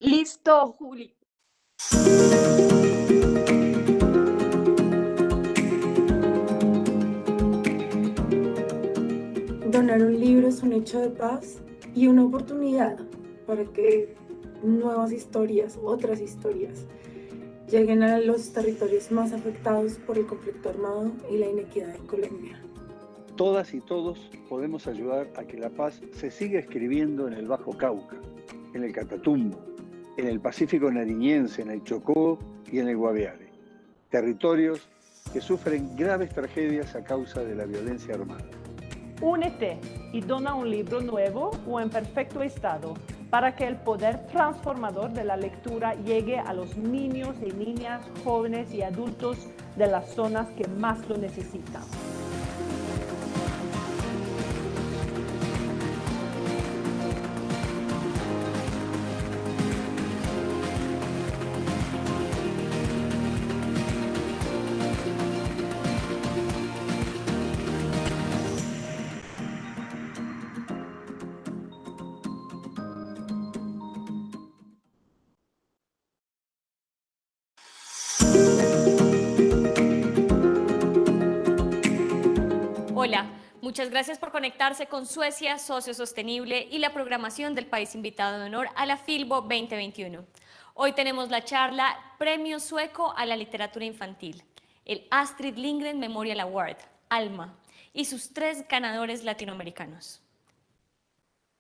Listo, Juli. Donar un libro es un hecho de paz y una oportunidad para que nuevas historias, otras historias, lleguen a los territorios más afectados por el conflicto armado y la inequidad en Colombia. Todas y todos podemos ayudar a que la paz se siga escribiendo en el Bajo Cauca, en el Catatumbo, en el Pacífico Nariñense, en el Chocó y en el Guaviare. Territorios que sufren graves tragedias a causa de la violencia armada. Únete y dona un libro nuevo o en perfecto estado para que el poder transformador de la lectura llegue a los niños y niñas, jóvenes y adultos de las zonas que más lo necesitan. Hola, muchas gracias por conectarse con Suecia Socio Sostenible y la programación del país invitado de honor a la Filbo 2021. Hoy tenemos la charla Premio Sueco a la Literatura Infantil, el Astrid Lindgren Memorial Award, ALMA, y sus 3 ganadores latinoamericanos.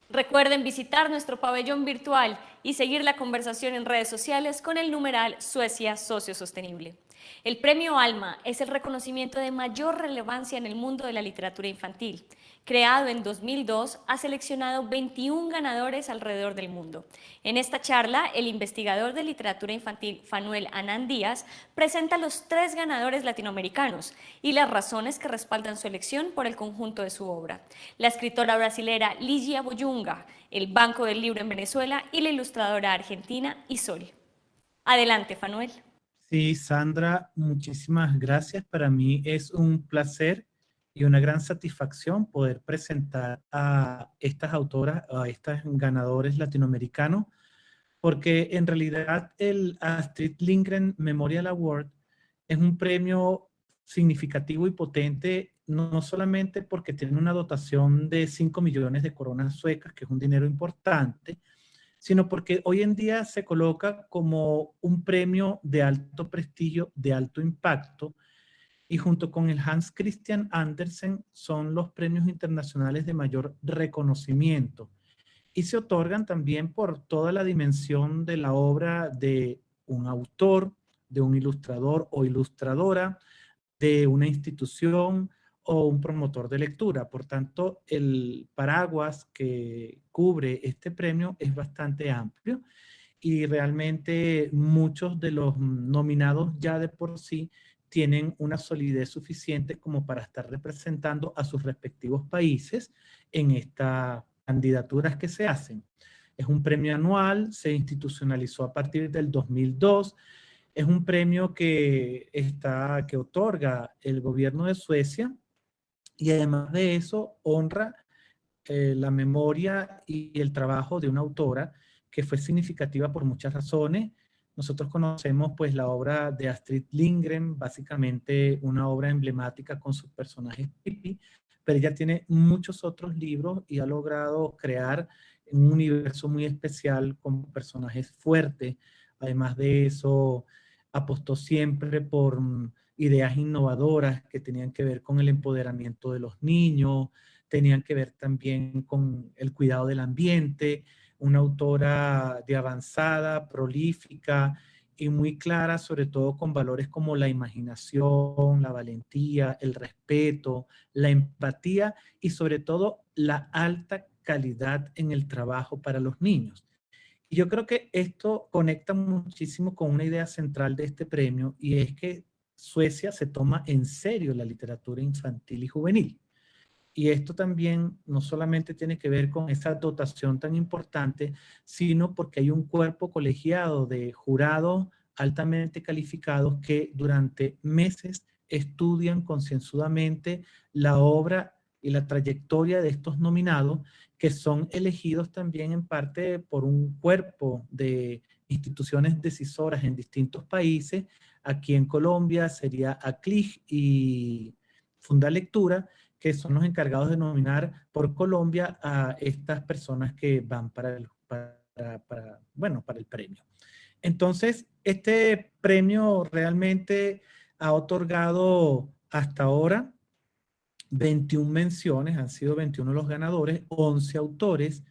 Recuerden visitar nuestro pabellón virtual y seguir la conversación en redes sociales con el numeral Suecia Socio Sostenible. El premio ALMA es el reconocimiento de mayor relevancia en el mundo de la literatura infantil. Creado en 2002, ha seleccionado 21 ganadores alrededor del mundo. En esta charla, el investigador de literatura infantil Fanuel Anán Díaz presenta los 3 ganadores latinoamericanos y las razones que respaldan su elección por el conjunto de su obra. La escritora brasilera Ligia Boyunga, el Banco del Libro en Venezuela y la ilustradora argentina Isori. Adelante, Fanuel. Sí, Sandra, muchísimas gracias. Para mí es un placer y una gran satisfacción poder presentar a estas autoras, a estos ganadores latinoamericanos, porque en realidad el Astrid Lindgren Memorial Award es un premio significativo y potente, no solamente porque tiene una dotación de 5 millones de coronas suecas, que es un dinero importante, sino porque hoy en día se coloca como un premio de alto prestigio, de alto impacto, y junto con el Hans Christian Andersen son los premios internacionales de mayor reconocimiento. Y se otorgan también por toda la dimensión de la obra de un autor, de un ilustrador o ilustradora, de una institución o un promotor de lectura. Por tanto, el paraguas que cubre este premio es bastante amplio y realmente muchos de los nominados ya de por sí tienen una solidez suficiente como para estar representando a sus respectivos países en estas candidaturas que se hacen. Es un premio anual, se institucionalizó a partir del 2002. Es un premio que otorga el gobierno de Suecia y además de eso honra la memoria y el trabajo de una autora que fue significativa por muchas razones. Nosotros conocemos pues la obra de Astrid Lindgren, básicamente una obra emblemática con sus personajes creepy, pero ella tiene muchos otros libros y ha logrado crear un universo muy especial con personajes fuertes. Además de eso, apostó siempre por ideas innovadoras que tenían que ver con el empoderamiento de los niños, tenían que ver también con el cuidado del ambiente, una autora de avanzada, prolífica y muy clara, sobre todo con valores como la imaginación, la valentía, el respeto, la empatía y sobre todo la alta calidad en el trabajo para los niños. Y yo creo que esto conecta muchísimo con una idea central de este premio y es que Suecia se toma en serio la literatura infantil y juvenil. Y esto también no solamente tiene que ver con esa dotación tan importante, sino porque hay un cuerpo colegiado de jurados altamente calificados que durante meses estudian concienzudamente la obra y la trayectoria de estos nominados, que son elegidos también en parte por un cuerpo de instituciones decisoras en distintos países. Aquí en Colombia sería ACLIG y Fundalectura, que son los encargados de nominar por Colombia a estas personas que van para el premio. Entonces, este premio realmente ha otorgado hasta ahora 21 menciones, han sido 21 los ganadores, 11 autores,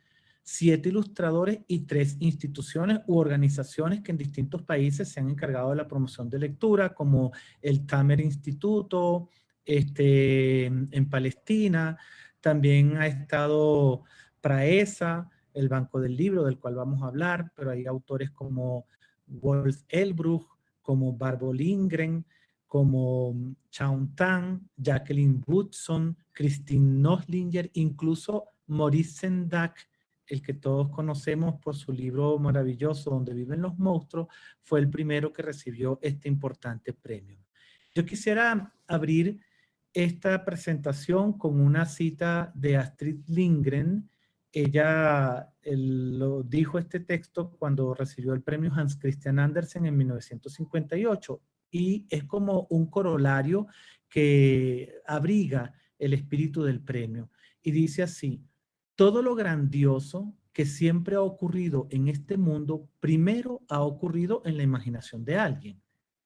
7 ilustradores y 3 instituciones u organizaciones que en distintos países se han encargado de la promoción de lectura, como el Tamer Instituto, en Palestina. También ha estado Praesa, el Banco del Libro, del cual vamos a hablar, pero hay autores como Wolf Elbruch, como Barbro Lindgren, como Chaun Tan, Jacqueline Woodson, Christine Noslinger, incluso Maurice Sendak, el que todos conocemos por su libro maravilloso Donde viven los monstruos, fue el primero que recibió este importante premio. Yo quisiera abrir esta presentación con una cita de Astrid Lindgren. Ella lo dijo este texto cuando recibió el premio Hans Christian Andersen en 1958 y es como un corolario que abriga el espíritu del premio. Y dice así: todo lo grandioso que siempre ha ocurrido en este mundo, primero ha ocurrido en la imaginación de alguien.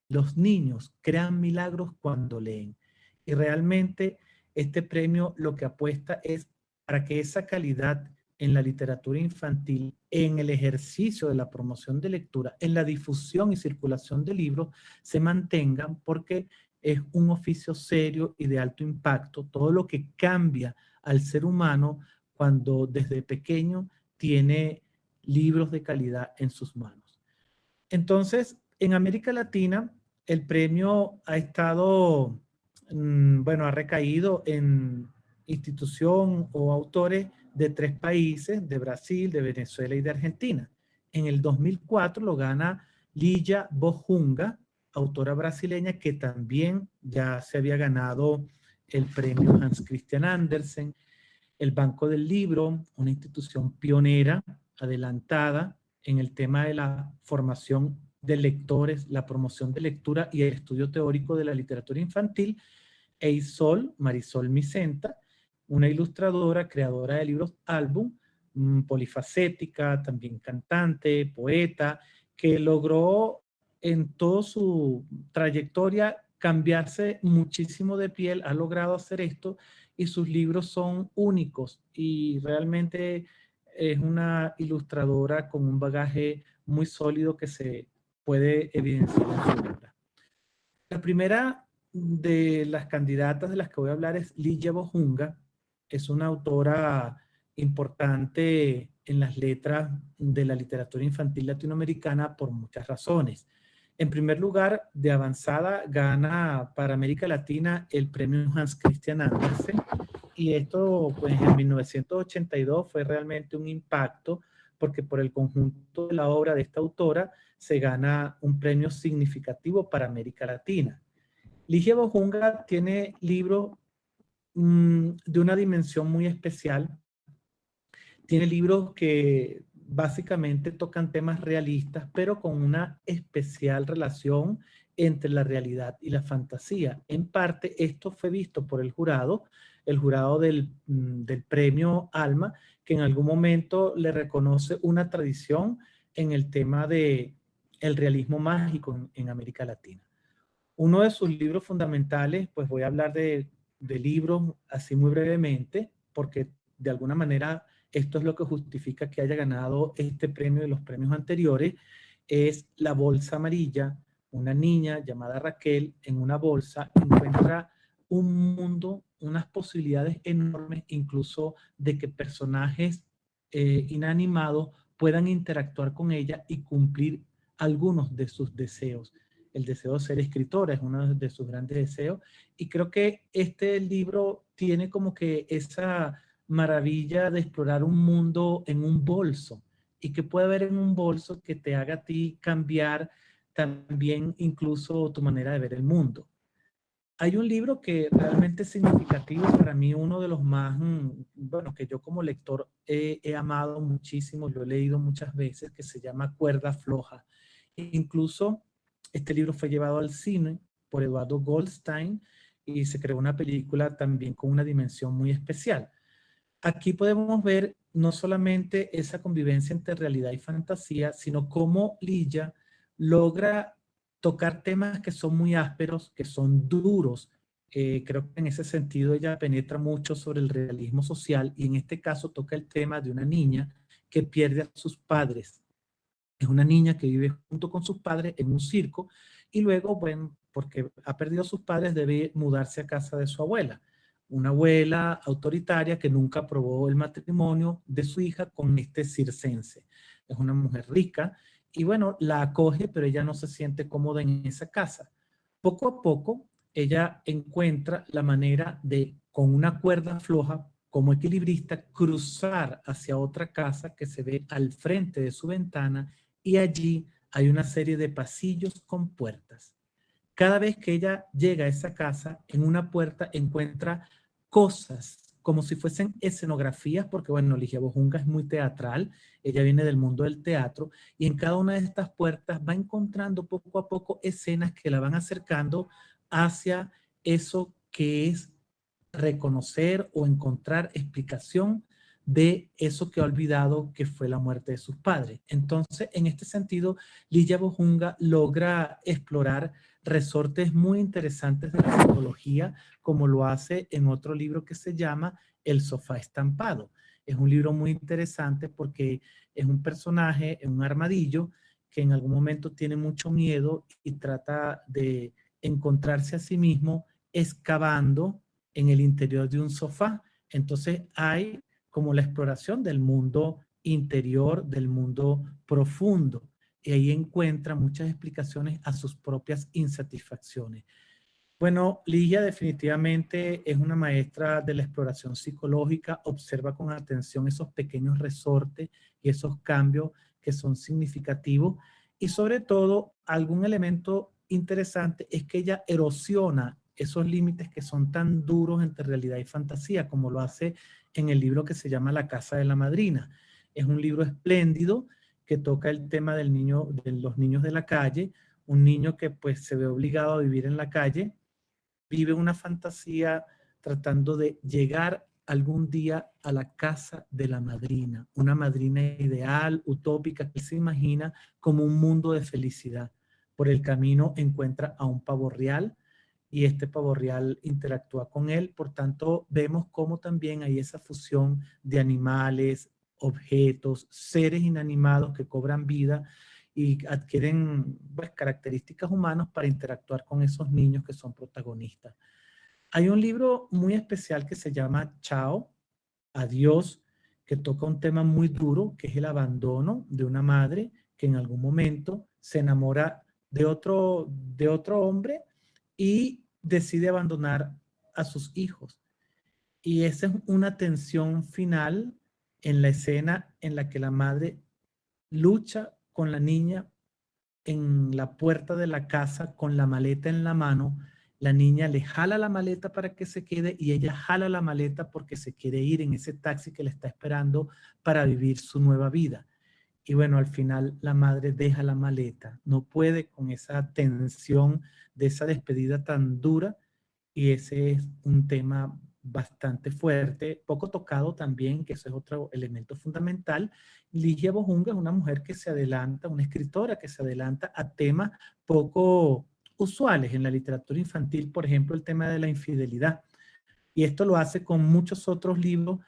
Los niños crean milagros cuando leen. Y realmente este premio lo que apuesta es para que esa calidad en la literatura infantil, en el ejercicio de la promoción de lectura, en la difusión y circulación de libros, se mantengan, porque es un oficio serio y de alto impacto. Todo lo que cambia al ser humano cuando desde pequeño tiene libros de calidad en sus manos. Entonces, en América Latina, el premio ha estado, ha recaído en institución o autores de 3 países, de Brasil, de Venezuela y de Argentina. En el 2004 lo gana Ligia Bojunga, autora brasileña que también ya se había ganado el premio Hans Christian Andersen. El Banco del Libro, una institución pionera, adelantada en el tema de la formación de lectores, la promoción de lectura y el estudio teórico de la literatura infantil. Eisol, Marisol Micenta, una ilustradora, creadora de libros álbum, polifacética, también cantante, poeta, que logró en toda su trayectoria cambiarse muchísimo de piel, ha logrado hacer esto y sus libros son únicos y realmente es una ilustradora con un bagaje muy sólido que se puede evidenciar en su obra. La primera de las candidatas de las que voy a hablar es Ligia Bojunga. Es una autora importante en las letras de la literatura infantil latinoamericana por muchas razones. En primer lugar, de avanzada, gana para América Latina el premio Hans Christian Andersen, y esto pues en 1982 fue realmente un impacto, porque por el conjunto de la obra de esta autora se gana un premio significativo para América Latina. Ligia Bojunga tiene libros de una dimensión muy especial. Tiene libros que básicamente tocan temas realistas, pero con una especial relación entre la realidad y la fantasía. En parte, esto fue visto por el jurado del premio Alma, que en algún momento le reconoce una tradición en el tema del realismo mágico en América Latina. Uno de sus libros fundamentales, pues voy a hablar de libros así muy brevemente, porque de alguna manera esto es lo que justifica que haya ganado este premio de los premios anteriores, es La Bolsa Amarilla. Una niña llamada Raquel en una bolsa encuentra un mundo, unas posibilidades enormes, incluso de que personajes inanimados puedan interactuar con ella y cumplir algunos de sus deseos. El deseo de ser escritora es uno de sus grandes deseos, y creo que este libro tiene como que esa maravilla de explorar un mundo en un bolso, y que puede haber en un bolso que te haga a ti cambiar también incluso tu manera de ver el mundo. Hay un libro que realmente es significativo para mí, uno de los más, bueno, que yo como lector he amado muchísimo, lo he leído muchas veces, que se llama Cuerda Floja. Incluso este libro fue llevado al cine por Eduardo Goldstein y se creó una película también con una dimensión muy especial. Aquí podemos ver no solamente esa convivencia entre realidad y fantasía, sino cómo Lilla logra tocar temas que son muy ásperos, que son duros. Creo que en ese sentido ella penetra mucho sobre el realismo social y en este caso toca el tema de una niña que pierde a sus padres. Es una niña que vive junto con sus padres en un circo y luego, bueno, porque ha perdido a sus padres, debe mudarse a casa de su abuela. Una abuela autoritaria que nunca aprobó el matrimonio de su hija con este circense. Es una mujer rica y bueno, la acoge, pero ella no se siente cómoda en esa casa. Poco a poco, ella encuentra la manera de, con una cuerda floja, como equilibrista, cruzar hacia otra casa que se ve al frente de su ventana y allí hay una serie de pasillos con puertas. Cada vez que ella llega a esa casa, en una puerta encuentra cosas como si fuesen escenografías, porque bueno, Ligia Bojunga es muy teatral, ella viene del mundo del teatro, y en cada una de estas puertas va encontrando poco a poco escenas que la van acercando hacia eso que es reconocer o encontrar explicación de eso que ha olvidado que fue la muerte de sus padres. Entonces, en este sentido, Ligia Bojunga logra explorar resortes muy interesantes de la psicología, como lo hace en otro libro que se llama El sofá estampado. Es un libro muy interesante porque es un personaje en un armadillo que en algún momento tiene mucho miedo y trata de encontrarse a sí mismo excavando en el interior de un sofá. Entonces hay como la exploración del mundo interior, del mundo profundo. Y ahí encuentra muchas explicaciones a sus propias insatisfacciones. Bueno, Ligia definitivamente es una maestra de la exploración psicológica, observa con atención esos pequeños resortes y esos cambios que son significativos y sobre todo algún elemento interesante es que ella erosiona esos límites que son tan duros entre realidad y fantasía, como lo hace en el libro que se llama La Casa de la Madrina. Es un libro espléndido que toca el tema del niño, de los niños de la calle, un niño que pues se ve obligado a vivir en la calle, vive una fantasía tratando de llegar algún día a la casa de la madrina, una madrina ideal, utópica, que se imagina como un mundo de felicidad. Por el camino encuentra a un pavo real y este pavo real interactúa con él. Por tanto, vemos cómo también hay esa fusión de animales, objetos, seres inanimados que cobran vida y adquieren pues, características humanas para interactuar con esos niños que son protagonistas. Hay un libro muy especial que se llama Chao, Adiós, que toca un tema muy duro, que es el abandono de una madre que en algún momento se enamora de otro hombre y decide abandonar a sus hijos. Y esa es una tensión final en la escena en la que la madre lucha con la niña en la puerta de la casa con la maleta en la mano. La niña le jala la maleta para que se quede y ella jala la maleta porque se quiere ir en ese taxi que le está esperando para vivir su nueva vida. Y bueno, al final la madre deja la maleta, no puede con esa tensión de esa despedida tan dura y ese es un tema bastante fuerte, poco tocado también, que eso es otro elemento fundamental. Ligia Bojunga es una mujer que se adelanta, una escritora que se adelanta a temas poco usuales en la literatura infantil, por ejemplo, el tema de la infidelidad. Y esto lo hace con muchos otros libros,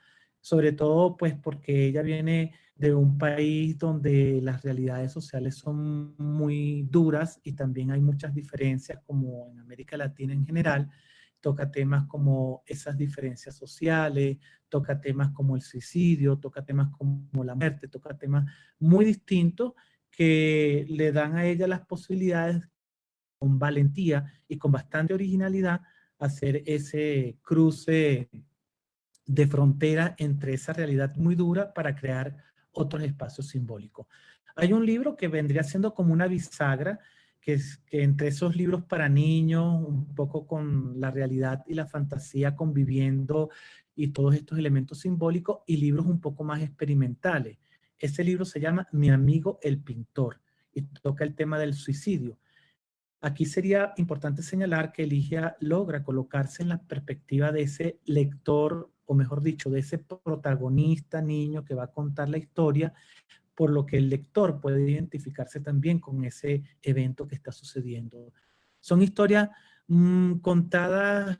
sobre todo pues porque ella viene de un país donde las realidades sociales son muy duras y también hay muchas diferencias como en América Latina en general. Toca temas como esas diferencias sociales, toca temas como el suicidio, toca temas como la muerte, toca temas muy distintos que le dan a ella las posibilidades con valentía y con bastante originalidad hacer ese cruce de frontera entre esa realidad muy dura para crear otros espacios simbólicos. Hay un libro que vendría siendo como una bisagra que entre esos libros para niños, un poco con la realidad y la fantasía conviviendo y todos estos elementos simbólicos, y libros un poco más experimentales. Ese libro se llama Mi amigo el pintor y toca el tema del suicidio. Aquí sería importante señalar que Ligia logra colocarse en la perspectiva de ese lector, o mejor dicho, de ese protagonista niño que va a contar la historia, por lo que el lector puede identificarse también con ese evento que está sucediendo. Son historias contadas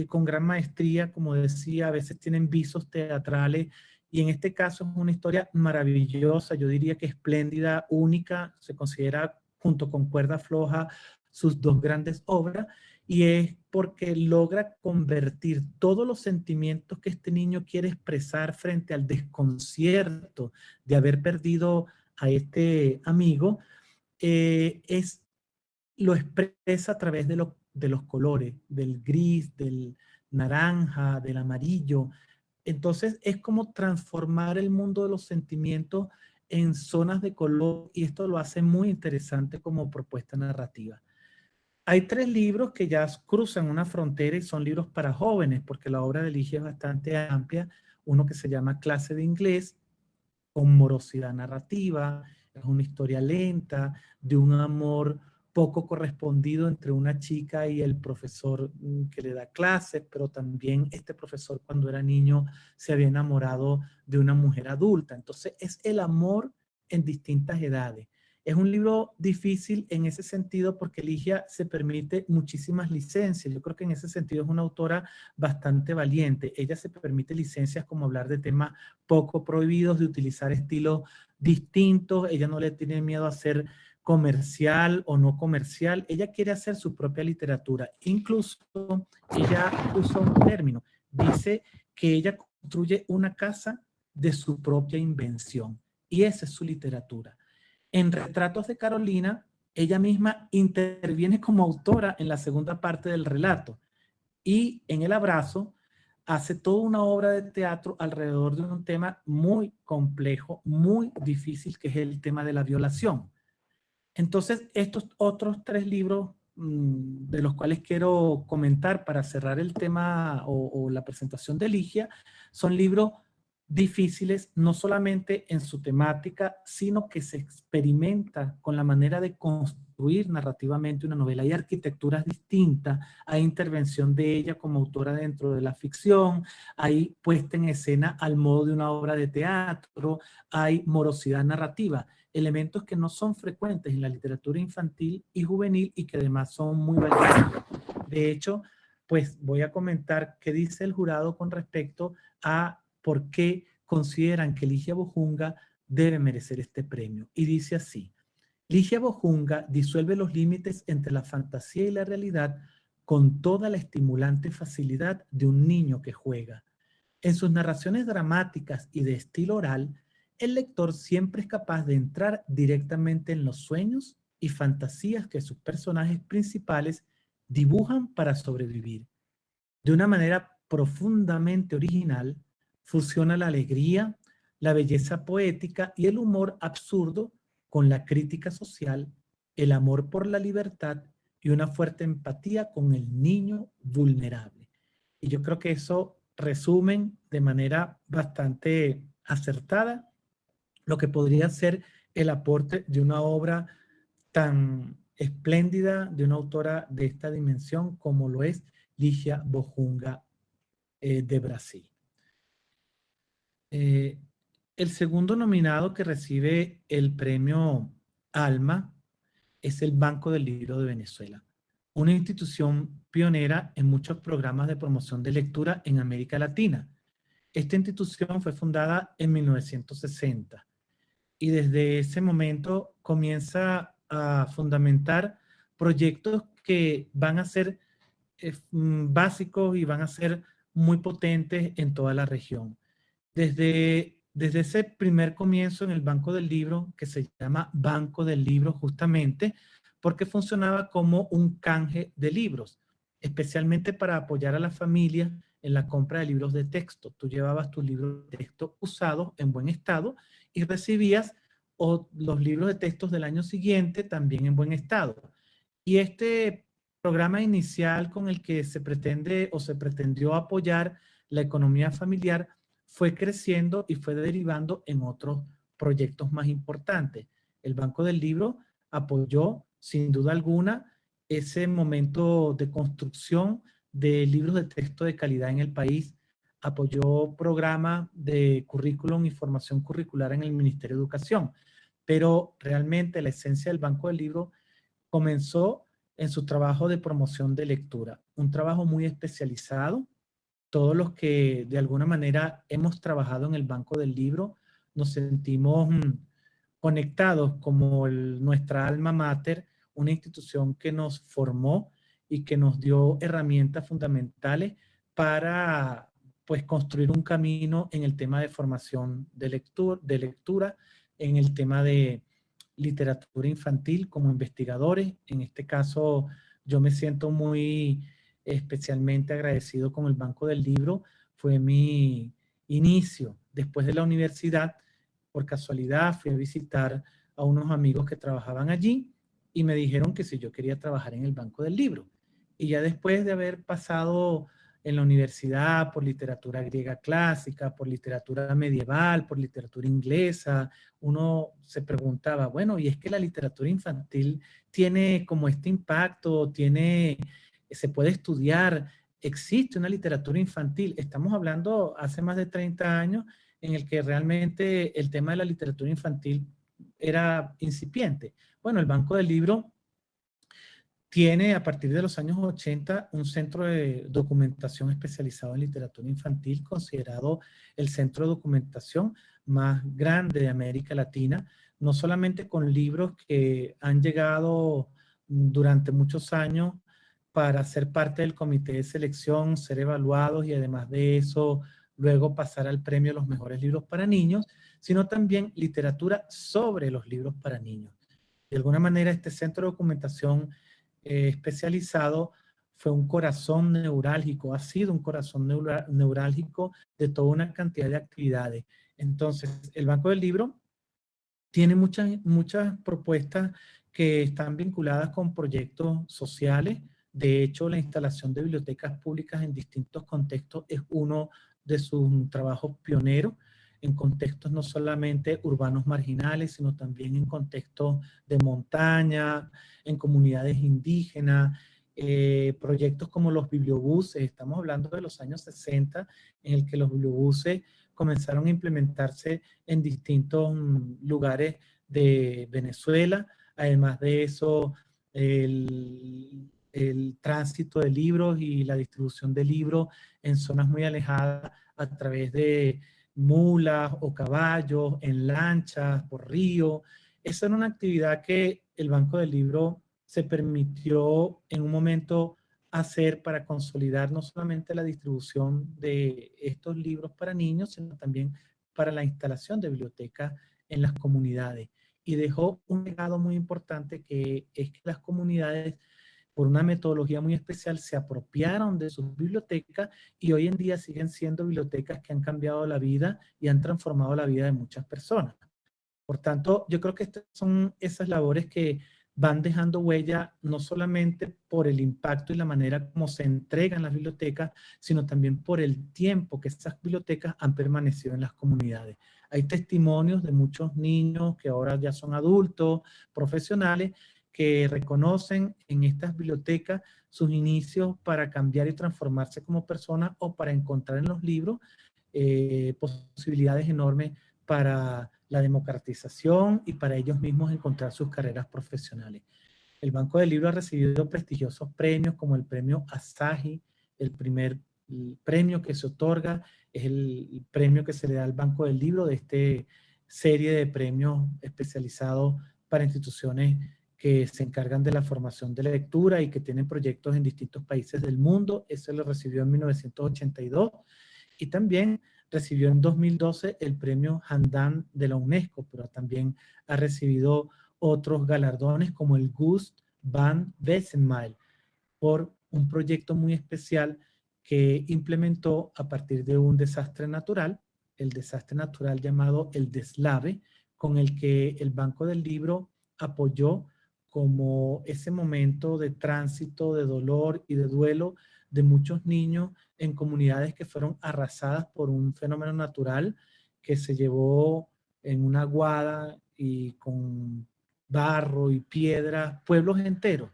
con gran maestría, como decía, a veces tienen visos teatrales, y en este caso es una historia maravillosa, yo diría que espléndida, única, se considera junto con Cuerda Floja sus dos grandes obras, y es porque logra convertir todos los sentimientos que este niño quiere expresar frente al desconcierto de haber perdido a este amigo, lo expresa a través de los colores, del gris, del naranja, del amarillo. Entonces es como transformar el mundo de los sentimientos en zonas de color, y esto lo hace muy interesante como propuesta narrativa. Hay 3 libros que ya cruzan una frontera y son libros para jóvenes, porque la obra de Ligia es bastante amplia. Uno que se llama Clase de Inglés, con morosidad narrativa, es una historia lenta de un amor poco correspondido entre una chica y el profesor que le da clases, pero también este profesor cuando era niño se había enamorado de una mujer adulta. Entonces es el amor en distintas edades. Es un libro difícil en ese sentido porque Ligia se permite muchísimas licencias. Yo creo que en ese sentido es una autora bastante valiente. Ella se permite licencias como hablar de temas poco prohibidos, de utilizar estilos distintos. Ella no le tiene miedo a ser comercial o no comercial. Ella quiere hacer su propia literatura. Incluso ella usa un término. Dice que ella construye una casa de su propia invención. Y esa es su literatura. En Retratos de Carolina, ella misma interviene como autora en la segunda parte del relato. Y en El Abrazo hace toda una obra de teatro alrededor de un tema muy complejo, muy difícil, que es el tema de la violación. Entonces, estos otros 3 libros de los cuales quiero comentar para cerrar el tema o la presentación de Ligia, son libros difíciles, no solamente en su temática, sino que se experimenta con la manera de construir narrativamente una novela. Hay arquitecturas distintas, hay intervención de ella como autora dentro de la ficción, hay puesta en escena al modo de una obra de teatro, hay morosidad narrativa, elementos que no son frecuentes en la literatura infantil y juvenil y que además son muy valiosos. De hecho, pues voy a comentar qué dice el jurado con respecto a por qué consideran que Ligia Bojunga debe merecer este premio. Y dice así: Ligia Bojunga disuelve los límites entre la fantasía y la realidad con toda la estimulante facilidad de un niño que juega. En sus narraciones dramáticas y de estilo oral, el lector siempre es capaz de entrar directamente en los sueños y fantasías que sus personajes principales dibujan para sobrevivir. De una manera profundamente original, fusiona la alegría, la belleza poética y el humor absurdo con la crítica social, el amor por la libertad y una fuerte empatía con el niño vulnerable. Y yo creo que eso resumen de manera bastante acertada lo que podría ser el aporte de una obra tan espléndida, de una autora de esta dimensión como lo es Ligia Bojunga de Brasil. El segundo nominado que recibe el premio ALMA es el Banco del Libro de Venezuela, una institución pionera en muchos programas de promoción de lectura en América Latina. Esta institución fue fundada en 1960 y desde ese momento comienza a fundamentar proyectos que van a ser básicos y van a ser muy potentes en toda la región. Desde ese primer comienzo en el Banco del Libro, que se llama Banco del Libro justamente, porque funcionaba como un canje de libros, especialmente para apoyar a las familias en la compra de libros de texto. Tú llevabas tus libros de texto usados en buen estado y recibías los libros de textos del año siguiente también en buen estado. Y este programa inicial con el que se pretende o se pretendió apoyar la economía familiar fue creciendo y fue derivando en otros proyectos más importantes. El Banco del Libro apoyó, sin duda alguna, ese momento de construcción de libros de texto de calidad en el país, apoyó programas de currículum y formación curricular en el Ministerio de Educación, pero realmente la esencia del Banco del Libro comenzó en su trabajo de promoción de lectura, un trabajo muy especializado. Todos los que de alguna manera hemos trabajado en el Banco del Libro nos sentimos conectados como nuestra alma mater, una institución que nos formó y que nos dio herramientas fundamentales para pues construir un camino en el tema de formación de lectura, en el tema de literatura infantil como investigadores. En este caso, yo me siento muy especialmente agradecido con el Banco del Libro. Fue mi inicio. Después de la universidad, por casualidad, fui a visitar a unos amigos que trabajaban allí y me dijeron que si yo quería trabajar en el Banco del Libro. Y ya después de haber pasado en la universidad por literatura griega clásica, por literatura medieval, por literatura inglesa, uno se preguntaba, bueno, y es que la literatura infantil tiene como este impacto, se puede estudiar, existe una literatura infantil. Estamos hablando hace más de 30 años en el que realmente el tema de la literatura infantil era incipiente. Bueno, el Banco del Libro tiene a partir de los años 80 un centro de documentación especializado en literatura infantil, considerado el centro de documentación más grande de América Latina, no solamente con libros que han llegado durante muchos años para ser parte del comité de selección, ser evaluados y además de eso luego pasar al premio a los mejores libros para niños, sino también literatura sobre los libros para niños. De alguna manera este centro de documentación especializado fue un corazón neurálgico, ha sido un corazón neurálgico de toda una cantidad de actividades. Entonces, el Banco del Libro tiene muchas propuestas que están vinculadas con proyectos sociales. De hecho, la instalación de bibliotecas públicas en distintos contextos es uno de sus trabajos pioneros, en contextos no solamente urbanos marginales, sino también en contextos de montaña, en comunidades indígenas, proyectos como los bibliobuses. Estamos hablando de los años 60, en el que los bibliobuses comenzaron a implementarse en distintos lugares de Venezuela. Además de eso, el tránsito de libros y la distribución de libros en zonas muy alejadas a través de mulas o caballos, en lanchas, por río. Esa era una actividad que el Banco del Libro se permitió en un momento hacer para consolidar no solamente la distribución de estos libros para niños, sino también para la instalación de bibliotecas en las comunidades. Y dejó un legado muy importante, que es que las comunidades, por una metodología muy especial, se apropiaron de sus bibliotecas y hoy en día siguen siendo bibliotecas que han cambiado la vida y han transformado la vida de muchas personas. Por tanto, yo creo que estas son esas labores que van dejando huella no solamente por el impacto y la manera como se entregan las bibliotecas, sino también por el tiempo que estas bibliotecas han permanecido en las comunidades. Hay testimonios de muchos niños que ahora ya son adultos, profesionales, que reconocen en estas bibliotecas sus inicios para cambiar y transformarse como personas o para encontrar en los libros posibilidades enormes para la democratización y para ellos mismos encontrar sus carreras profesionales. El Banco del Libro ha recibido prestigiosos premios como el premio Asahi. El primer premio que se otorga es el premio que se le da al Banco del Libro de esta serie de premios especializados para instituciones que se encargan de la formación de la lectura y que tienen proyectos en distintos países del mundo. Eso lo recibió en 1982 y también recibió en 2012 el premio Handan de la UNESCO, pero también ha recibido otros galardones como el Gust van Wezenmael por un proyecto muy especial que implementó a partir de un desastre natural, el desastre natural llamado el deslave, con el que el Banco del Libro apoyó como ese momento de tránsito, de dolor y de duelo de muchos niños en comunidades que fueron arrasadas por un fenómeno natural que se llevó en una aguada y con barro y piedras, pueblos enteros.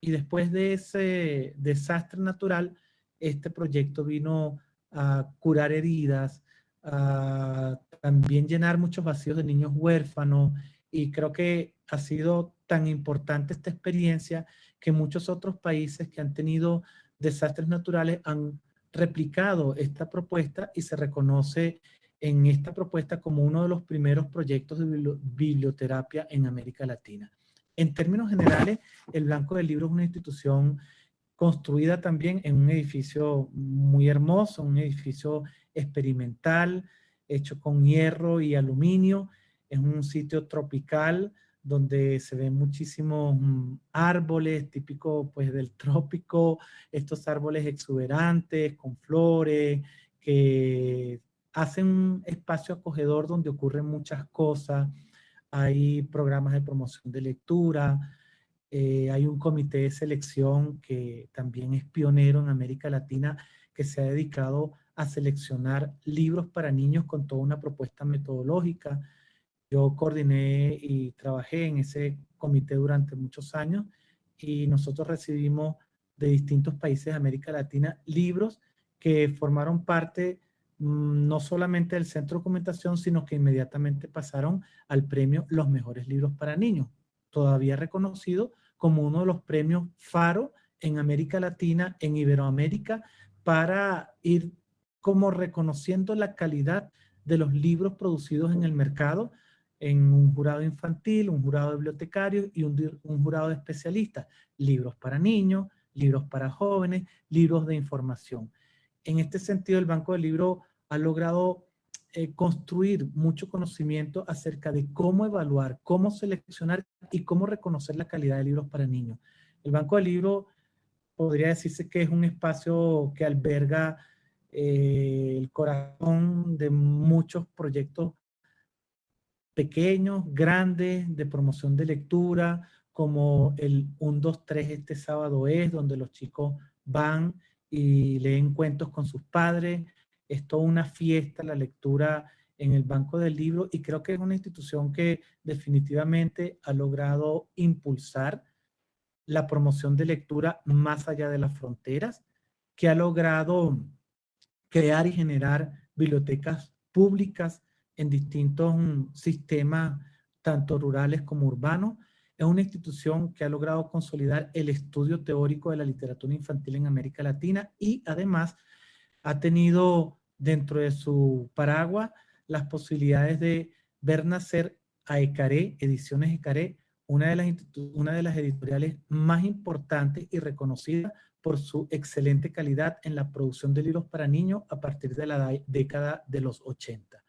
Y después de ese desastre natural, este proyecto vino a curar heridas, a también llenar muchos vacíos de niños huérfanos, y creo que ha sido tan importante esta experiencia que muchos otros países que han tenido desastres naturales han replicado esta propuesta y se reconoce en esta propuesta como uno de los primeros proyectos de biblioterapia en América Latina. En términos generales, el Banco del Libro es una institución construida también en un edificio muy hermoso, un edificio experimental, hecho con hierro y aluminio. Es un sitio tropical donde se ven muchísimos árboles típicos pues, del trópico, estos árboles exuberantes, con flores, que hacen un espacio acogedor donde ocurren muchas cosas. Hay programas de promoción de lectura, hay un comité de selección que también es pionero en América Latina, que se ha dedicado a seleccionar libros para niños con toda una propuesta metodológica. Yo coordiné y trabajé en ese comité durante muchos años y nosotros recibimos de distintos países de América Latina libros que formaron parte no solamente del centro de documentación, sino que inmediatamente pasaron al premio Los Mejores Libros para Niños, todavía reconocido como uno de los premios Faro en América Latina, en Iberoamérica, para ir como reconociendo la calidad de los libros producidos en el mercado, en un jurado infantil, un jurado de bibliotecarios y un jurado de especialistas. Libros para niños, libros para jóvenes, libros de información. En este sentido, el Banco del Libro ha logrado construir mucho conocimiento acerca de cómo evaluar, cómo seleccionar y cómo reconocer la calidad de libros para niños. El Banco del Libro podría decirse que es un espacio que alberga el corazón de muchos proyectos pequeños, grandes, de promoción de lectura, como el 1, 2, 3 este sábado es, donde los chicos van y leen cuentos con sus padres. Es toda una fiesta la lectura en el Banco del Libro y creo que es una institución que definitivamente ha logrado impulsar la promoción de lectura más allá de las fronteras, que ha logrado crear y generar bibliotecas públicas en distintos sistemas, tanto rurales como urbanos. Es una institución que ha logrado consolidar el estudio teórico de la literatura infantil en América Latina y además ha tenido dentro de su paraguas las posibilidades de ver nacer a ECARE, Ediciones ECARE, una de las editoriales más importantes y reconocidas por su excelente calidad en la producción de libros para niños a partir de la década de los 80.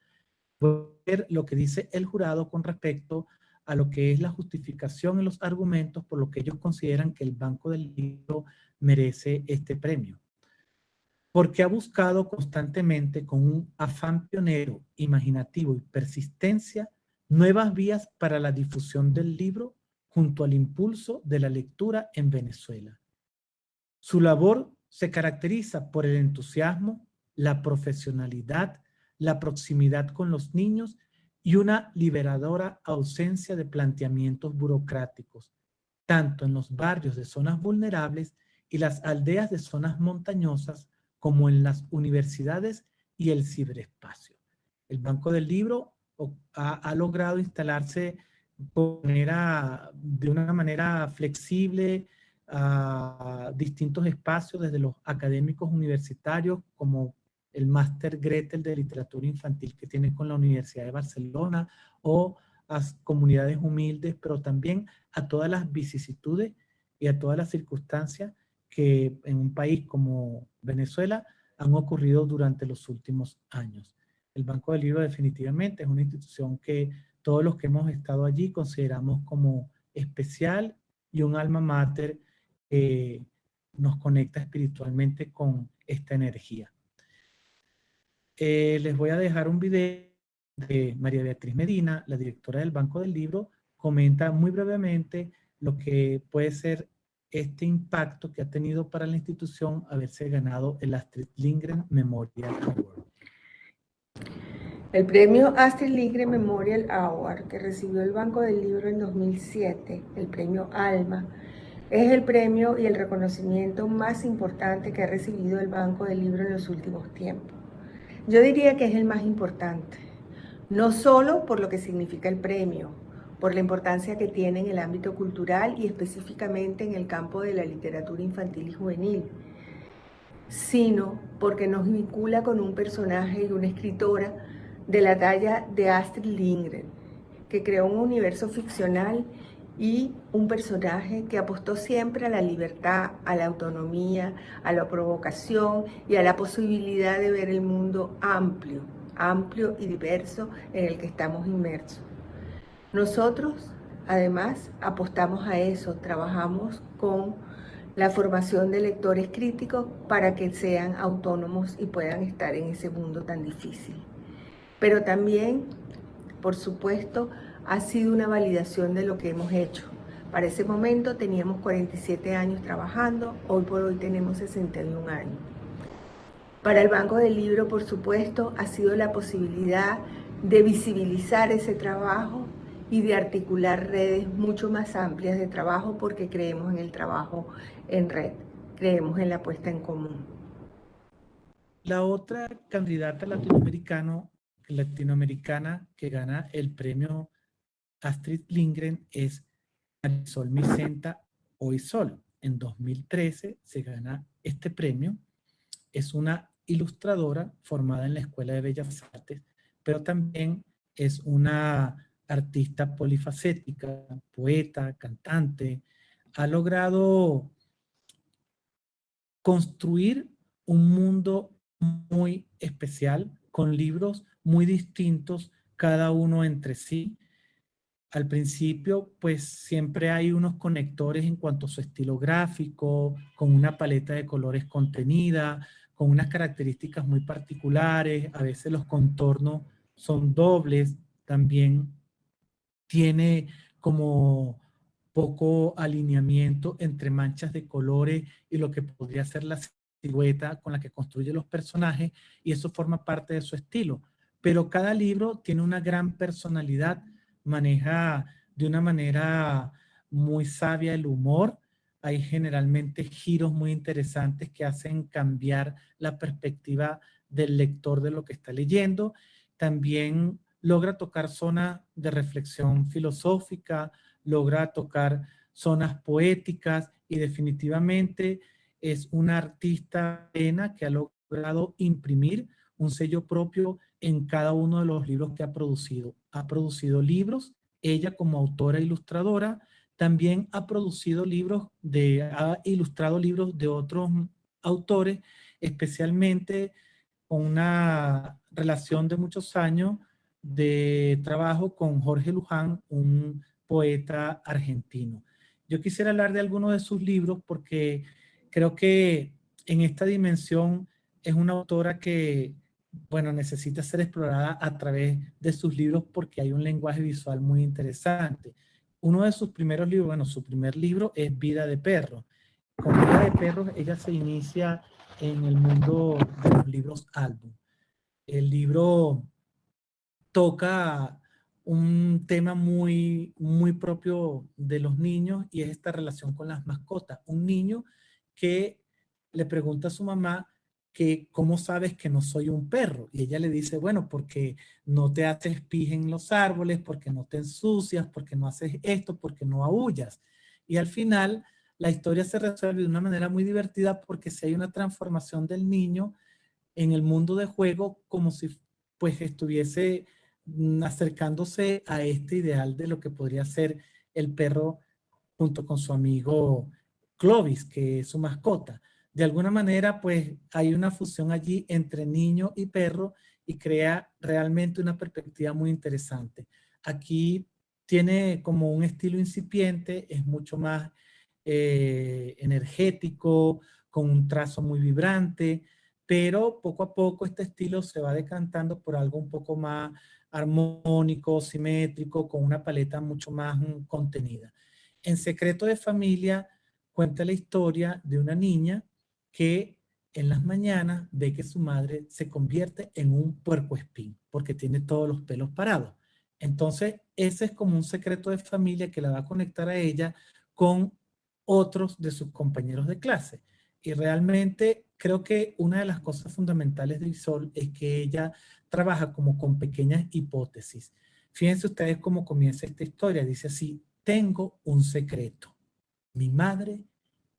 Voy a ver lo que dice el jurado con respecto a lo que es la justificación y los argumentos por lo que ellos consideran que el Banco del Libro merece este premio. Porque ha buscado constantemente con un afán pionero, imaginativo y persistencia nuevas vías para la difusión del libro junto al impulso de la lectura en Venezuela. Su labor se caracteriza por el entusiasmo, la profesionalidad, la proximidad con los niños y una liberadora ausencia de planteamientos burocráticos, tanto en los barrios de zonas vulnerables y las aldeas de zonas montañosas, como en las universidades y el ciberespacio. El Banco del Libro ha logrado instalarse de una manera flexible a distintos espacios, desde los académicos universitarios, como el Máster Gretel de Literatura Infantil que tiene con la Universidad de Barcelona, o a comunidades humildes, pero también a todas las vicisitudes y a todas las circunstancias que en un país como Venezuela han ocurrido durante los últimos años. El Banco del Libro definitivamente es una institución que todos los que hemos estado allí consideramos como especial y un alma mater que nos conecta espiritualmente con esta energía. Les voy a dejar un video de María Beatriz Medina, la directora del Banco del Libro, comenta muy brevemente lo que puede ser este impacto que ha tenido para la institución haberse ganado el Astrid Lindgren Memorial Award. El premio Astrid Lindgren Memorial Award que recibió el Banco del Libro en 2007, el premio ALMA, es el premio y el reconocimiento más importante que ha recibido el Banco del Libro en los últimos tiempos. Yo diría que es el más importante, no solo por lo que significa el premio, por la importancia que tiene en el ámbito cultural y específicamente en el campo de la literatura infantil y juvenil, sino porque nos vincula con un personaje y una escritora de la talla de Astrid Lindgren, que creó un universo ficcional y un personaje que apostó siempre a la libertad, a la autonomía, a la provocación y a la posibilidad de ver el mundo amplio y diverso en el que estamos inmersos. Nosotros, además, apostamos a eso, trabajamos con la formación de lectores críticos para que sean autónomos y puedan estar en ese mundo tan difícil. Pero también, por supuesto, ha sido una validación de lo que hemos hecho. Para ese momento teníamos 47 años trabajando, hoy por hoy tenemos 61 años. Para el Banco del Libro, por supuesto, ha sido la posibilidad de visibilizar ese trabajo y de articular redes mucho más amplias de trabajo porque creemos en el trabajo en red, creemos en la puesta en común. La otra candidata latinoamericana que gana el premio Astrid Lindgren es Marisol Micenta Oisol. En 2013 se gana este premio. Es una ilustradora formada en la Escuela de Bellas Artes, pero también es una artista polifacética, poeta, cantante. Ha logrado construir un mundo muy especial, con libros muy distintos, cada uno entre sí. Al principio, pues siempre hay unos conectores en cuanto a su estilo gráfico, con una paleta de colores contenida, con unas características muy particulares. A veces los contornos son dobles. También tiene como poco alineamiento entre manchas de colores y lo que podría ser la silueta con la que construye los personajes, y eso forma parte de su estilo. Pero cada libro tiene una gran personalidad, maneja de una manera muy sabia el humor. Hay generalmente giros muy interesantes que hacen cambiar la perspectiva del lector de lo que está leyendo. También logra tocar zonas de reflexión filosófica, logra tocar zonas poéticas y definitivamente es una artista plena que ha logrado imprimir un sello propio en cada uno de los libros que ha producido. Ha producido libros, ella como autora e ilustradora, también ha ilustrado libros de otros autores, especialmente con una relación de muchos años de trabajo con Jorge Luján, un poeta argentino. Yo quisiera hablar de algunos de sus libros porque creo que en esta dimensión es una autora que, bueno, necesita ser explorada a través de sus libros porque hay un lenguaje visual muy interesante. Uno de sus primeros libros, bueno, su primer libro es Vida de Perro. Con Vida de Perros ella se inicia en el mundo de los libros álbum. El libro toca un tema muy, muy propio de los niños y es esta relación con las mascotas. Un niño que le pregunta a su mamá que cómo sabes que no soy un perro, y ella le dice, bueno, porque no te haces pis en los árboles, porque no te ensucias, porque no haces esto, porque no aúllas. Y al final la historia se resuelve de una manera muy divertida porque si hay una transformación del niño en el mundo de juego como si pues estuviese acercándose a este ideal de lo que podría ser el perro junto con su amigo Clovis, que es su mascota. De alguna manera, pues hay una fusión allí entre niño y perro y crea realmente una perspectiva muy interesante. Aquí tiene como un estilo incipiente, es mucho más energético, con un trazo muy vibrante, pero poco a poco este estilo se va decantando por algo un poco más armónico, simétrico, con una paleta mucho más contenida. En Secreto de Familia cuenta la historia de una niña que en las mañanas ve que su madre se convierte en un puercoespín porque tiene todos los pelos parados. Entonces, ese es como un secreto de familia que la va a conectar a ella con otros de sus compañeros de clase. Y realmente creo que una de las cosas fundamentales de Isol es que ella trabaja como con pequeñas hipótesis. Fíjense ustedes cómo comienza esta historia. Dice así: tengo un secreto. Mi madre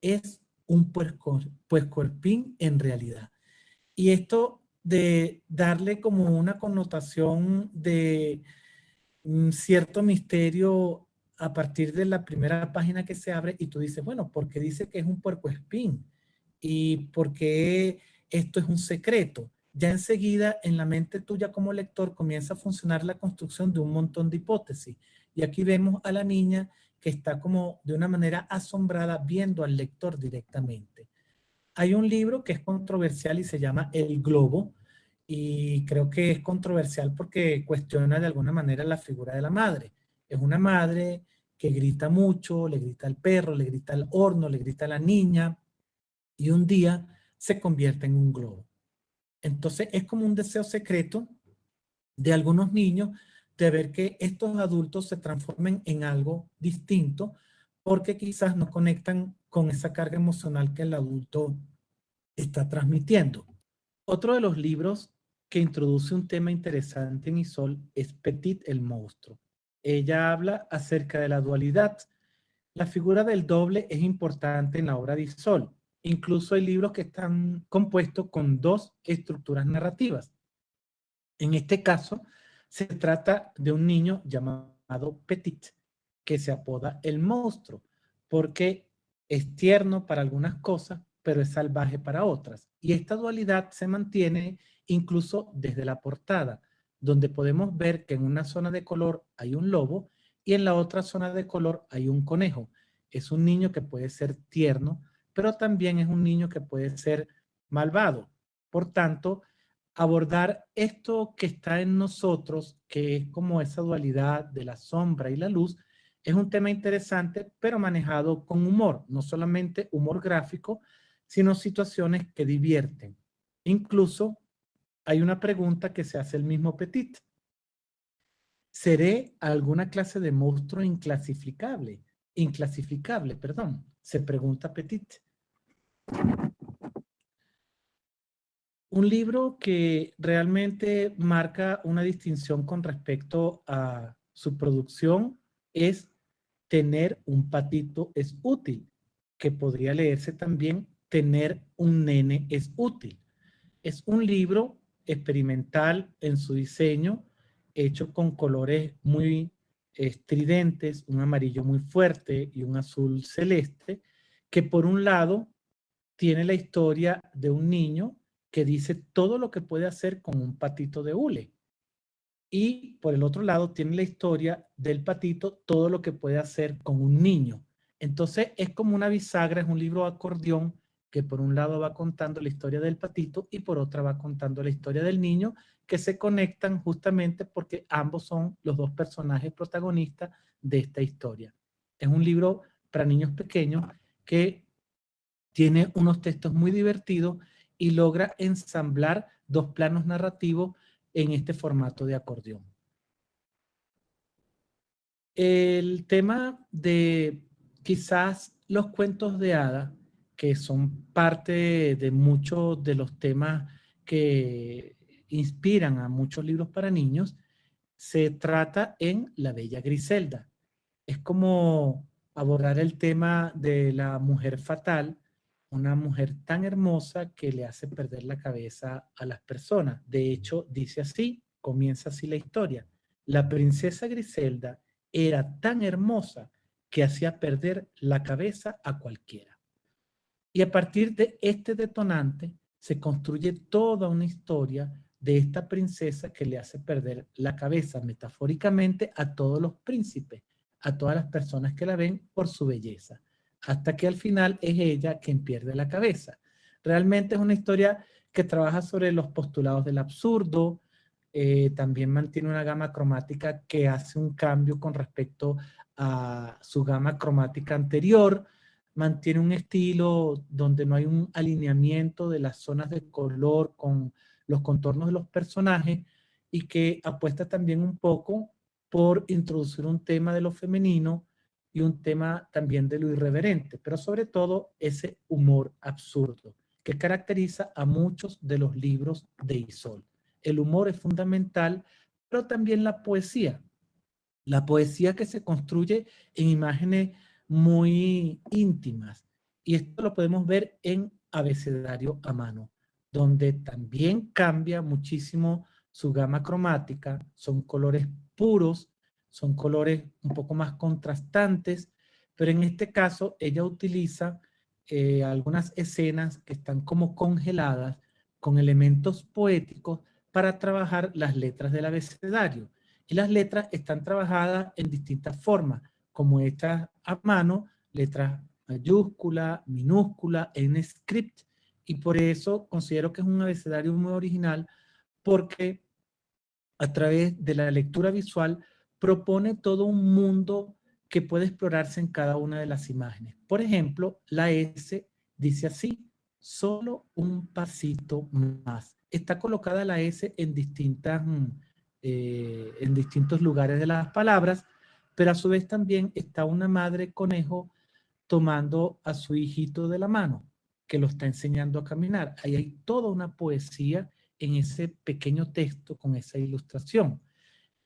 es un puercoespín en realidad. Y esto de darle como una connotación de cierto misterio a partir de la primera página que se abre y tú dices, bueno, ¿por qué dice que es un puercoespín? ¿Y por qué esto es un secreto? Ya enseguida en la mente tuya como lector comienza a funcionar la construcción de un montón de hipótesis. Y aquí vemos a la niña que está como de una manera asombrada viendo al lector directamente. Hay un libro que es controversial y se llama El Globo, y creo que es controversial porque cuestiona de alguna manera la figura de la madre. Es una madre que grita mucho, le grita al perro, le grita al horno, le grita a la niña, y un día se convierte en un globo. Entonces es como un deseo secreto de algunos niños de ver que estos adultos se transformen en algo distinto porque quizás no conectan con esa carga emocional que el adulto está transmitiendo. Otro de los libros que introduce un tema interesante en Isol es Petit el monstruo. Ella habla acerca de la dualidad. La figura del doble es importante en la obra de Isol. Incluso hay libros que están compuestos con dos estructuras narrativas. En este caso, se trata de un niño llamado Petit, que se apoda el monstruo, porque es tierno para algunas cosas, pero es salvaje para otras. Y esta dualidad se mantiene incluso desde la portada, donde podemos ver que en una zona de color hay un lobo y en la otra zona de color hay un conejo. Es un niño que puede ser tierno, pero también es un niño que puede ser malvado. Por tanto, abordar esto que está en nosotros, que es como esa dualidad de la sombra y la luz, es un tema interesante, pero manejado con humor, no solamente humor gráfico, sino situaciones que divierten. Incluso hay una pregunta que se hace el mismo Petit. ¿Seré alguna clase de monstruo inclasificable? Inclasificable, perdón, se pregunta Petit. Un libro que realmente marca una distinción con respecto a su producción es Tener un patito es útil, que podría leerse también Tener un nene es útil. Es un libro experimental en su diseño, hecho con colores muy estridentes, un amarillo muy fuerte y un azul celeste, que por un lado tiene la historia de un niño que dice todo lo que puede hacer con un patito de hule. Y por el otro lado tiene la historia del patito, todo lo que puede hacer con un niño. Entonces es como una bisagra, es un libro de acordeón que por un lado va contando la historia del patito y por otra va contando la historia del niño, que se conectan justamente porque ambos son los dos personajes protagonistas de esta historia. Es un libro para niños pequeños que tiene unos textos muy divertidos y logra ensamblar dos planos narrativos en este formato de acordeón. El tema de quizás los cuentos de hadas, que son parte de muchos de los temas que inspiran a muchos libros para niños, se trata en La Bella Griselda. Es como abordar el tema de la mujer fatal, una mujer tan hermosa que le hace perder la cabeza a las personas. De hecho, dice así, comienza así la historia. La princesa Griselda era tan hermosa que hacía perder la cabeza a cualquiera. Y a partir de este detonante se construye toda una historia de esta princesa que le hace perder la cabeza metafóricamente a todos los príncipes, a todas las personas que la ven por su belleza, hasta que al final es ella quien pierde la cabeza. Realmente es una historia que trabaja sobre los postulados del absurdo, también mantiene una gama cromática que hace un cambio con respecto a su gama cromática anterior, mantiene un estilo donde no hay un alineamiento de las zonas de color con los contornos de los personajes y que apuesta también un poco por introducir un tema de lo femenino y un tema también de lo irreverente, pero sobre todo ese humor absurdo que caracteriza a muchos de los libros de Isol. El humor es fundamental, pero también la poesía. La poesía que se construye en imágenes muy íntimas. Y esto lo podemos ver en Abecedario a mano, donde también cambia muchísimo su gama cromática. Son colores puros, son colores un poco más contrastantes, pero en este caso ella utiliza algunas escenas que están como congeladas con elementos poéticos para trabajar las letras del abecedario. Y las letras están trabajadas en distintas formas, como hechas a mano, letras mayúscula, minúscula, en script, y por eso considero que es un abecedario muy original, porque a través de la lectura visual propone todo un mundo que puede explorarse en cada una de las imágenes. Por ejemplo, la S dice así: solo un pasito más. Está colocada la S en en distintos lugares de las palabras, pero a su vez también está una madre conejo tomando a su hijito de la mano, que lo está enseñando a caminar. Ahí hay toda una poesía en ese pequeño texto con esa ilustración.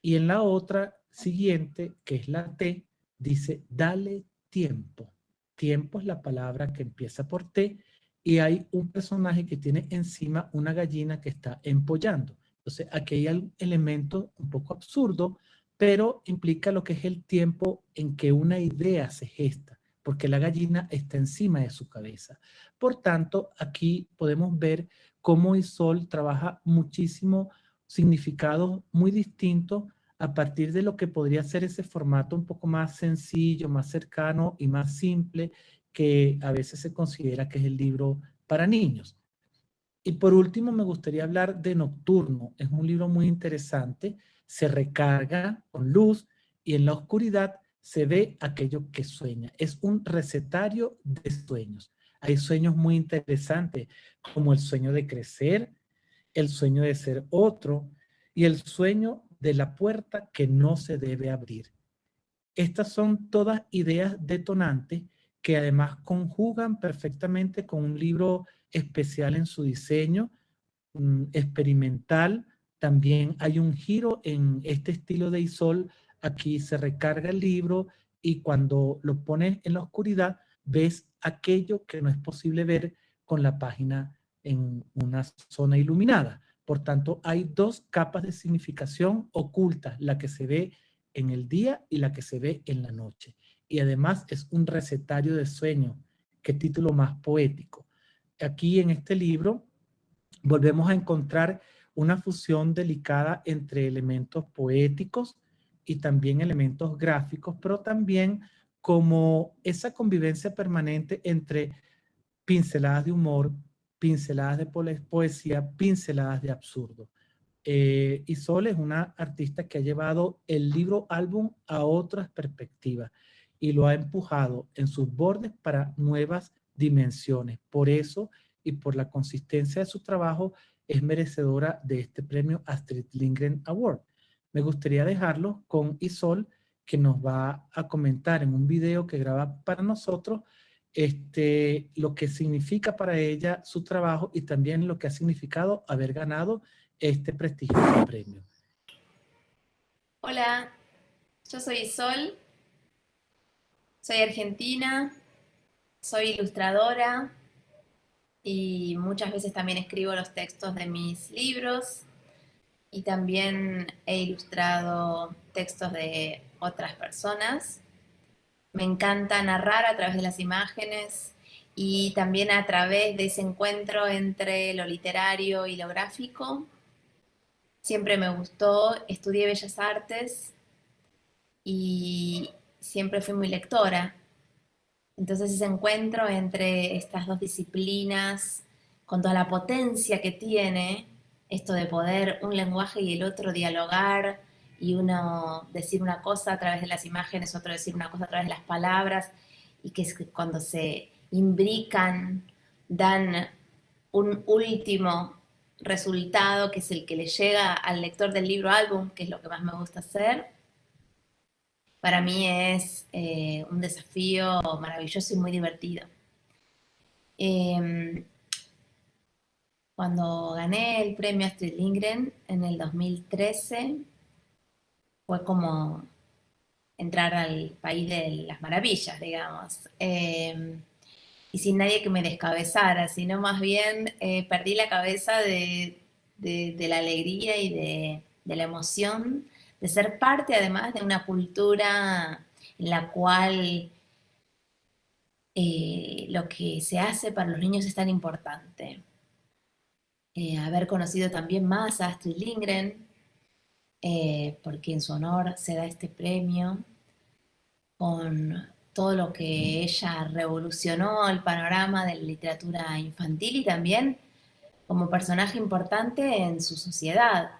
Y en la otra siguiente, que es la T, dice, dale tiempo. Tiempo es la palabra que empieza por T, y hay un personaje que tiene encima una gallina que está empollando. Entonces, aquí hay un elemento un poco absurdo, pero implica lo que es el tiempo en que una idea se gesta, porque la gallina está encima de su cabeza. Por tanto, aquí podemos ver cómo Isol trabaja muchísimo significados muy distintos a partir de lo que podría ser ese formato un poco más sencillo, más cercano y más simple, que a veces se considera que es el libro para niños. Y por último, me gustaría hablar de Nocturno. Es un libro muy interesante, se recarga con luz y en la oscuridad se ve aquello que sueña. Es un recetario de sueños. Hay sueños muy interesantes, como el sueño de crecer, el sueño de ser otro y el sueño de la puerta que no se debe abrir. Estas son todas ideas detonantes que además conjugan perfectamente con un libro especial en su diseño, experimental. También hay un giro en este estilo de Isol. Aquí se recarga el libro y cuando lo pones en la oscuridad ves aquello que no es posible ver con la página en una zona iluminada. Por tanto, hay dos capas de significación ocultas, la que se ve en el día y la que se ve en la noche. Y además es un recetario de sueño. Qué título más poético. Aquí en este libro volvemos a encontrar una fusión delicada entre elementos poéticos y también elementos gráficos, pero también como esa convivencia permanente entre pinceladas de humor, pinceladas de poesía, pinceladas de absurdo. Isol es una artista que ha llevado el libro álbum a otras perspectivas y lo ha empujado en sus bordes para nuevas dimensiones. Por eso y por la consistencia de su trabajo es merecedora de este premio Astrid Lindgren Award. Me gustaría dejarlo con Isol, que nos va a comentar en un video que graba para nosotros lo que significa para ella su trabajo y también lo que ha significado haber ganado este prestigioso premio. Hola, yo soy Sol, soy argentina, soy ilustradora y muchas veces también escribo los textos de mis libros y también he ilustrado textos de otras personas. Me encanta narrar a través de las imágenes y también a través de ese encuentro entre lo literario y lo gráfico. Siempre me gustó, estudié Bellas Artes y siempre fui muy lectora. Entonces ese encuentro entre estas dos disciplinas, con toda la potencia que tiene, esto de poder un lenguaje y el otro dialogar, y uno decir una cosa a través de las imágenes, otro decir una cosa a través de las palabras, y que cuando se imbrican dan un último resultado que es el que le llega al lector del libro álbum, que es lo que más me gusta hacer. Para mí es un desafío maravilloso y muy divertido. Cuando gané el premio Astrid Lindgren en el 2013, fue como entrar al país de las maravillas, digamos. Y sin nadie que me descabezara, sino más bien perdí la cabeza de la alegría y de la emoción de ser parte además de una cultura en la cual lo que se hace para los niños es tan importante. Haber conocido también más a Astrid Lindgren, porque en su honor se da este premio, con todo lo que ella revolucionó el panorama de la literatura infantil y también como personaje importante en su sociedad.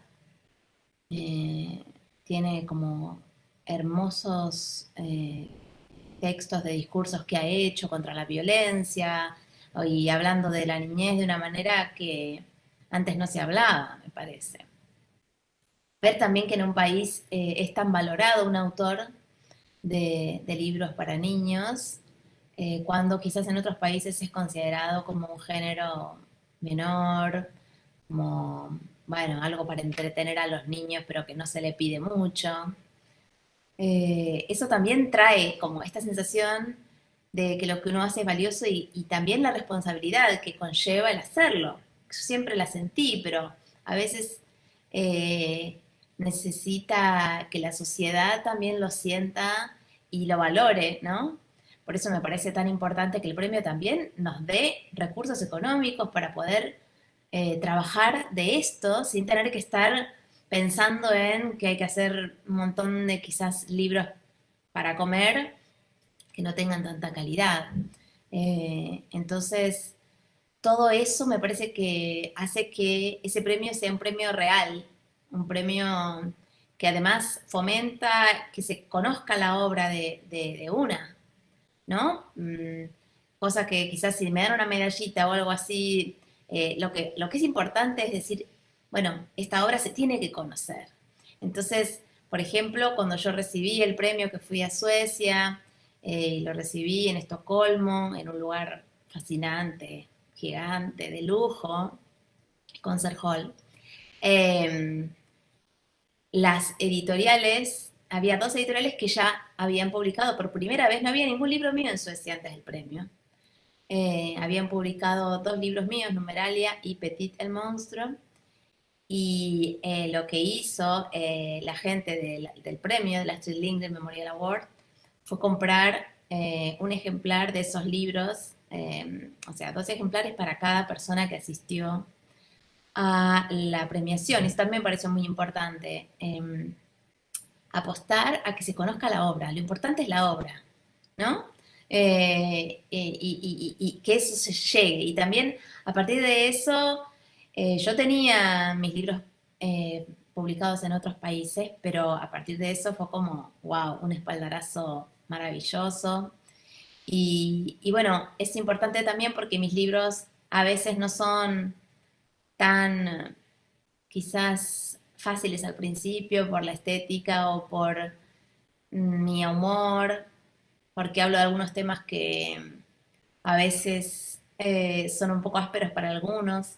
Tiene como hermosos textos de discursos que ha hecho contra la violencia y hablando de la niñez de una manera que antes no se hablaba, me parece. Ver también que en un país es tan valorado un autor de libros para niños, cuando quizás en otros países es considerado como un género menor, como, bueno, algo para entretener a los niños, pero que no se le pide mucho. Eso también trae como esta sensación de que lo que uno hace es valioso y también la responsabilidad que conlleva el hacerlo. Yo siempre la sentí, pero a veces necesita que la sociedad también lo sienta y lo valore, ¿no? Por eso me parece tan importante que el premio también nos dé recursos económicos para poder trabajar de esto sin tener que estar pensando en que hay que hacer un montón de quizás libros para comer que no tengan tanta calidad. Entonces, todo eso me parece que hace que ese premio sea un premio real, un premio que además fomenta que se conozca la obra de una, ¿no? Cosa que quizás si me dan una medallita o algo así, lo que es importante es decir, bueno, esta obra se tiene que conocer. Entonces, por ejemplo, cuando yo recibí el premio que fui a Suecia, lo recibí en Estocolmo, en un lugar fascinante, gigante, de lujo, Concert Hall. Las editoriales, había 2 editoriales que ya habían publicado por primera vez, no había ningún libro mío en Suecia antes del premio. Habían publicado 2 libros míos, Numeralia y Petit el monstruo, y lo que hizo la gente del premio, del Astrid Lindgren Memorial Award, fue comprar un ejemplar de esos libros, o sea, 2 ejemplares para cada persona que asistió a la premiación. Eso también me pareció muy importante. Apostar a que se conozca la obra. Lo importante es la obra, ¿no? Y que eso se llegue. Y también a partir de eso, yo tenía mis libros publicados en otros países, pero a partir de eso fue como, wow, un espaldarazo maravilloso. Y bueno, es importante también porque mis libros a veces no son tan quizás fáciles al principio por la estética o por mi humor, porque hablo de algunos temas que a veces son un poco ásperos para algunos,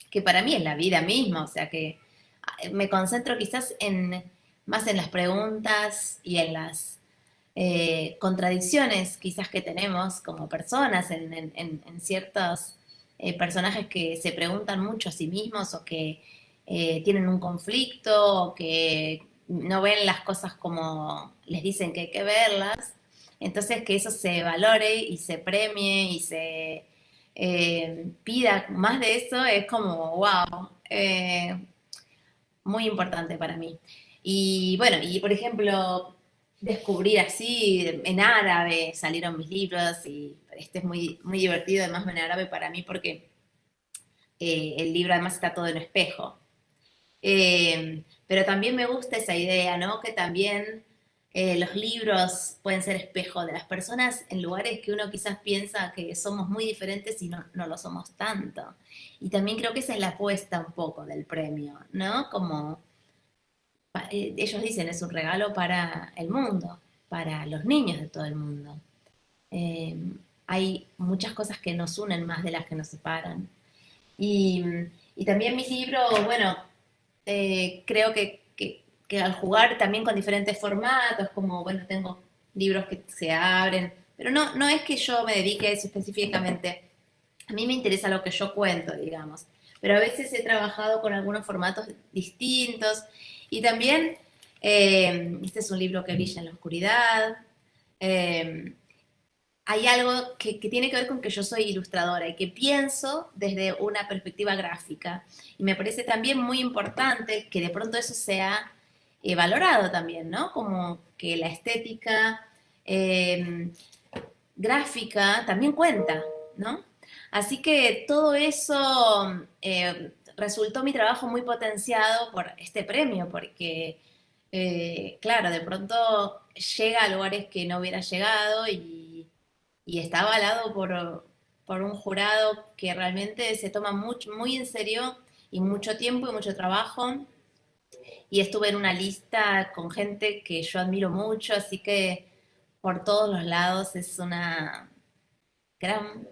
que para mí es la vida misma, o sea que me concentro quizás más en las preguntas y en las contradicciones quizás que tenemos como personas, en ciertos personajes que se preguntan mucho a sí mismos o que tienen un conflicto o que no ven las cosas como les dicen que hay que verlas. Entonces que eso se valore y se premie y se pida más de eso es como, wow, muy importante para mí. Y bueno, y por ejemplo, descubrir así, en árabe salieron mis libros y este es muy, muy divertido además en árabe para mí porque el libro además está todo en espejo. Pero también me gusta esa idea, ¿no? Que también los libros pueden ser espejo de las personas en lugares que uno quizás piensa que somos muy diferentes y no lo somos tanto. Y también creo que esa es la apuesta un poco del premio, ¿no? Como ellos dicen, es un regalo para el mundo, para los niños de todo el mundo. Hay muchas cosas que nos unen más de las que nos separan. Y también mi libro, bueno, creo que al jugar también con diferentes formatos, como, bueno, tengo libros que se abren, pero no es que yo me dedique a eso específicamente. A mí me interesa lo que yo cuento, digamos. Pero a veces he trabajado con algunos formatos distintos. Y también, este es un libro que brilla en la oscuridad. Hay algo que tiene que ver con que yo soy ilustradora y que pienso desde una perspectiva gráfica. Y me parece también muy importante que de pronto eso sea valorado también, ¿no? Como que la estética gráfica también cuenta, ¿no? Así que todo eso resultó mi trabajo muy potenciado por este premio, porque, claro, de pronto llega a lugares que no hubiera llegado y está avalado por un jurado que realmente se toma muy en serio y mucho tiempo y mucho trabajo. Y estuve en una lista con gente que yo admiro mucho, así que por todos los lados es una gran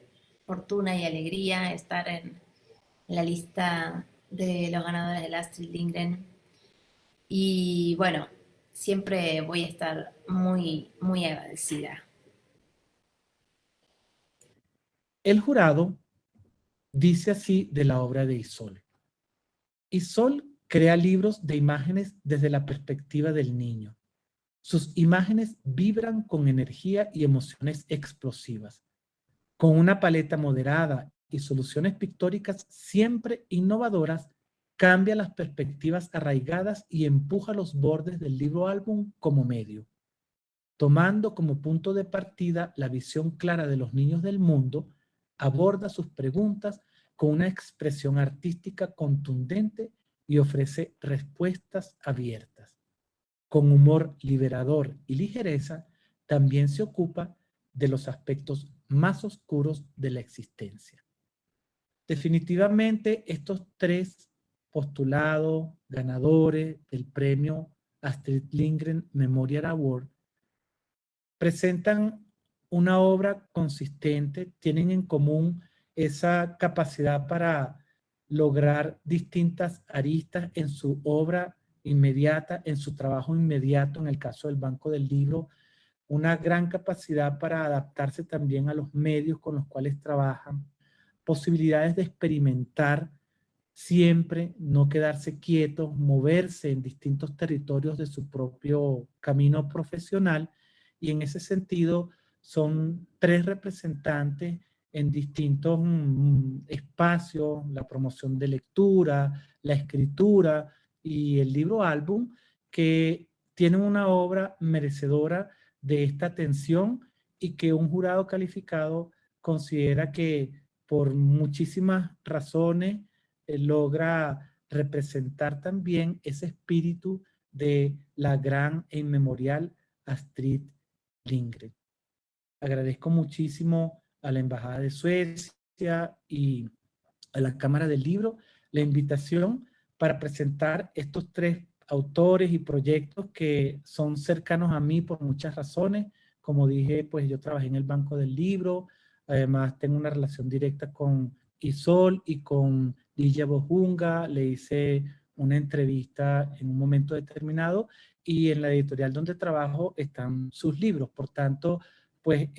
fortuna y alegría estar en la lista de los ganadores del Astrid Lindgren. Y bueno, siempre voy a estar muy agradecida. El jurado dice así de la obra de Isol. Isol crea libros de imágenes desde la perspectiva del niño. Sus imágenes vibran con energía y emociones explosivas, con una paleta moderada y soluciones pictóricas siempre innovadoras. Cambia las perspectivas arraigadas y empuja los bordes del libro álbum como medio. Tomando como punto de partida la visión clara de los niños del mundo, aborda sus preguntas con una expresión artística contundente y ofrece respuestas abiertas. Con humor liberador y ligereza, también se ocupa de los aspectos más oscuros de la existencia. Definitivamente, estos tres postulados ganadores del premio Astrid Lindgren Memorial Award presentan una obra consistente, tienen en común esa capacidad para lograr distintas aristas en su obra inmediata, en su trabajo inmediato, en el caso del Banco del Libro, una gran capacidad para adaptarse también a los medios con los cuales trabajan, posibilidades de experimentar siempre, no quedarse quietos, moverse en distintos territorios de su propio camino profesional, y en ese sentido son tres representantes en distintos espacios: la promoción de lectura, la escritura y el libro álbum, que tienen una obra merecedora de esta atención y que un jurado calificado considera que por muchísimas razones logra representar también ese espíritu de la gran e inmemorial Astrid Lindgren. Agradezco muchísimo a la Embajada de Suecia y a la Cámara del Libro la invitación para presentar estos tres autores y proyectos que son cercanos a mí por muchas razones. Como dije, pues yo trabajé en el Banco del Libro, además tengo una relación directa con Isol y con Ligia Bojunga, le hice una entrevista en un momento determinado y en la editorial donde trabajo están sus libros. Por tanto, pues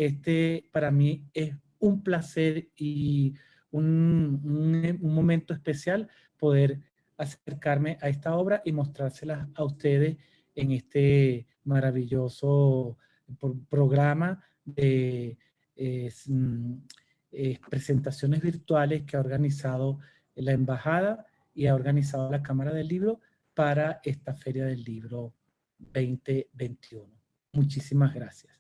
para mí es un placer y un momento especial poder acercarme a esta obra y mostrárselas a ustedes en este maravilloso programa de presentaciones virtuales que ha organizado la Embajada y ha organizado la Cámara del Libro para esta Feria del Libro 2021. Muchísimas gracias.